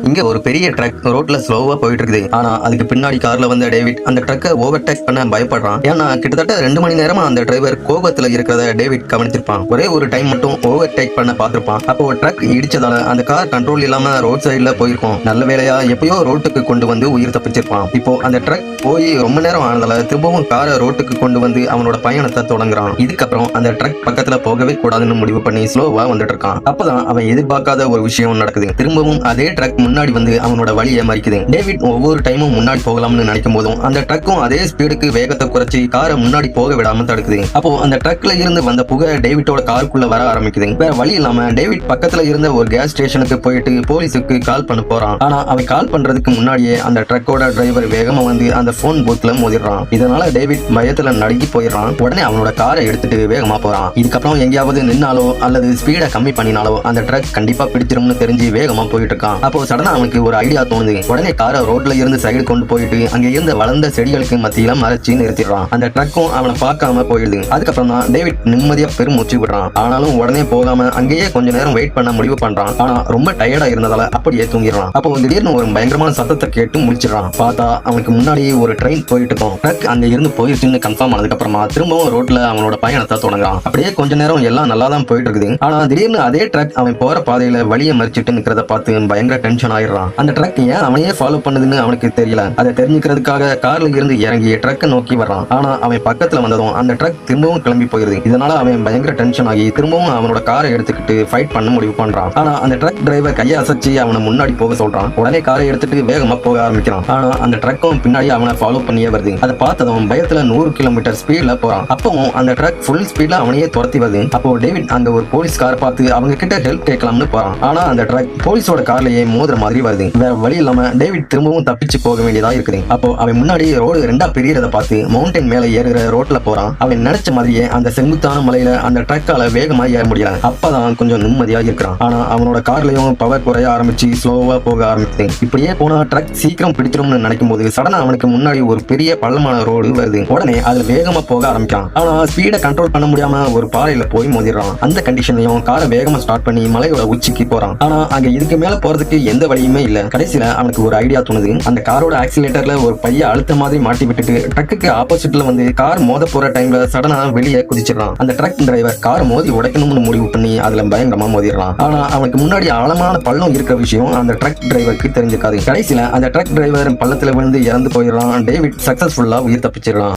இங்க ஒரு பெரிய ட்ரக் ரோட்ல ஸ்லோவா போயிட்டு இருக்குது. ஆனா அதுக்கு பின்னாடி கார்ல வந்த டேவிட் அந்த ட்ரக்கை ஓவர்டேக் பண்ண பயப்படுறான். ஏன்னா கிட்டத்தட்ட 2 மணி நேரமா அந்த டிரைவர் கோபத்துல இருக்கிறத டேவிட் கவனிச்சிருப்பான். ஒரே ஒரு டைம் மட்டும் ஓவர்டேக் பண்ண பார்த்திருப்பான். அப்போ ட்ரக் இடிச்சதால அந்த கார் கண்ட்ரோல் இல்லாம ரோட் சைடுல போயிருக்கும். நல்ல வேளையா எப்பயோ ரோட்டுக்கு கொண்டு வந்து உயிர் தப்பிச்சிருப்பான். இப்போ அந்த ட்ரக் போய் ரொம்ப நேரம் ஆனதால திரும்பவும் காரை ரோட்டுக்கு கொண்டு வந்து அவனோட பயணத்தை தொடங்குறான். இதுக்கப்புறம் அந்த ட்ரக் பக்கத்துல போகவே கூடாதுன்னு முடிவு பண்ணி ஸ்லோவா வந்துட்டு இருக்கான். அப்பதான் அவன் எதிர்பார்க்காத ஒரு விஷயம் நடக்குது. திரும்பவும் அதே ட்ரக் முன்னாடி வந்து அவனோட வழியை மறிக்குது. டேவிட் ஒவ்வொரு டைமும் முன்னாடி போகலாம்னு நினைக்கும் போதும் அந்த ட்ரக்கும் அதே ஸ்பீடுக்கு வேகத்தை குறைச்சி காரை முன்னாடி போக விடாம தடுக்குது. அப்போ அந்த ட்ரக்ல இருந்து வந்த புகை டேவிட்டோட காருக்குள்ள வர ஆரம்பிக்குது. வேற வழி இல்லாம டேவிட் பக்கத்துல இருந்த ஒரு கேஸ் ஸ்டேஷனுக்கு போயிட்டு போலீஸுக்கு கால் பண்ண போறான். ஆனா அவன் கால் பண்றதுக்கு முன்னாடியே அந்த ட்ரக்கோட டிரைவர் வேகமா வந்து அந்த போன் பூத்ல மோதிடுறான். இதனால டேவிட் பயத்துல நடுங்கி போயிடுறான். உடனே அவனோட காரை எடுத்துட்டு வேகமா போறான். இதுக்கப்புறம் எங்கேயாவது நின்னாலோ அல்லது ஸ்பீடை கம்மி பண்ணினாலோ அந்த ட்ரக் கண்டிப்பா பிடிச்சிரும்னு தெரிஞ்சு வேகமா போயிட்டு இருக்கான். அப்போ சடனா அவனுக்கு ஒரு ஐடியா தோணுது. உடனே காரை ரோட்ல இருந்து சைடு கொண்டு போயிட்டு அங்க இருந்த வளர்ந்த செடிகளுக்கு மத்தியில மறைச்சு நிறுத்திடுறான். அந்த ட்ரக்கும் அவனை பார்க்காம போயிடுது. அதுக்கப்புறம் தான் டேவிட் நிம்மதியா பெருமூச்சு விடுறான். ஆனாலும் உடனே போகாம அங்கேயே கொஞ்ச நேரம் வெயிட் பண்ண முடிவு பண்றான். ஆனா ரொம்ப டயர்டா இருந்ததால அப்படியே தூங்கிடுறான். அப்போ திடீர்னு ஒரு பயங்கரமான சத்தத்தை கேட்டு முடிச்சிடறான். பார்த்தா அவனுக்கு முன்னாடி ஒரு ட்ரெயின் போயிட்டு இருக்கும். ட்ரக் அங்க இருந்து போயிருச்சுன்னு கன்ஃபார்ம் ஆனதுக்கு அப்புறமா திரும்பவும் ரோட்ல அவனோட பயணத்தை தொடங்குறான். அப்படியே கொஞ்ச நேரம் எல்லாம் நல்லா தான் போயிட்டு இருக்குது. ஆனா திடீர்னு அதே ட்ரக் அவன் போற பாதையில வழியை மறிச்சிட்டு நிக்கிறத பார்த்து பயங்கர டென்ஷன் ஆயிடுறான். அந்த ட்ரக் ஏன் அவனையே ஃபாலோ பண்ணுதுன்னு அவனுக்கு தெரியல. அதை தெரிஞ்சுக்கிறதுக்காக கார்ல இருந்து இறங்கி ட்ரக்கை நோக்கி வர்றான். ஆனா அவன் பக்கத்துல வந்ததும் அந்த ட்ரக் திரும்பவும் கிளம்பி போயிருது. இதனால அவன் பயங்கர டென்ஷன் ஆகி திரும்பவும் அவனோட காரை எடுத்துக்கிட்டு ஃபைட் பண்ண முடிவு பண்றான். ஆனா அந்த ட்ரக் டிரைவர் கையை அசைச்சு அவனை முன்னாடி போக சொல்றான். உடனே காரை எடுத்துட்டு வேகமா போக ஆரம்பிக்கிறான். ஆனா அந்த ட்ரக்கும் பின்னாடி அவனை ஃபாலோ பண்ணியே வருது. அதை பார்த்ததும் பயத்துல 100 கிலோமீட்டர் ஸ்பீட்ல போறான். அப்பவும் அந்த ட்ரக் ஃபுல் ஸ்பீட்ல அவனையே துரத்தி வருது. அப்போ டேவிட் அந்த ஒரு போலீஸ் காரை பார்த்து அவங்க கிட்ட ஹெல்ப் கேட்கலாம்னு போறான். ஆனா அந்த ட்ரக் போலீஸோட கார்லயே மோதுற மாதிரி வருது. வேற வழி இல்லாம டேவிட் திரும்பவும் தப்பிச்சு போக வேண்டியதா இருக்குது. அப்போ அவன் முன்னாடி ரோடு ரெண்டா பிரியறத பார்த்து மவுண்டன் மேல ஏறுற ரோட்ல போறான். அவன் நினைச்ச மாதிரியே அந்த செங்குத்தான மலையில அந்த ட்ரக்கால வேகமா ஏற முடியல. அப்பதான் கொஞ்சம் நிம்மதியா இருக்கிறான். ஆனா அவனோட கார்லயும் பவர் குறைய ஆரம்பிச்சு ஸ்லோவா போக ஆரம்பிச்சு. இப்படியே போனா ட்ரக் சீக்கிரம் பிடிச்சிரும்னு நினைக்கும் போது சடனா அவனுக்கு முன்னாடி ஒரு பெரிய பள்ளமான ரோடு வருது. உடனே அதுல வேகமா போக ஆரம்பிக்கான். ஆனா ஸ்பீடை கண்ட்ரோல் பண்ண முடியாம ஒரு பாறையில போய் மோதிடுறான். அந்த கண்டிஷன்லயும் காரை வேகமா ஸ்டார்ட் பண்ணி மலையோட உச்சிக்கு போறான். ஆனா அங்க இதுக்கு மேல போறதுக்கு எந்த வழியுமே இல்ல. கடைசியில அவனுக்கு ஒரு ஐடியா தோணுது. அந்த காரோட ஆக்சிலேட்டர்ல ஒரு பைய அழுத்த மாதிரி மாட்டி விட்டுட்டு ட்ரக்குக்கு ஆப்போசிட்ல வந்து கார் மோத போற டைம்ல சடனா வெளியே குதிச்சிடறான். அந்த ட்ரக் டிரைவர் கார் மோதி உடைக்கணும்னு முடிவு பண்ணி அதுல பயங்கரமா மோதிடுறான். ஆனா அவனுக்கு முன்னாடி ஆழமான பள்ளம் இருக்கிற விஷயம் அந்த ட்ரக் டிரைவருக்கு தெரிஞ்சிருக்காது. கடைசியில அந்த ட்ரக் டிரைவர் பள்ளத்துல விழுந்து இறந்து போயிடுறான். டேவிட் சக்சஸ்ஃபுல்லா உயிர் தப்பிச்சிடறான்.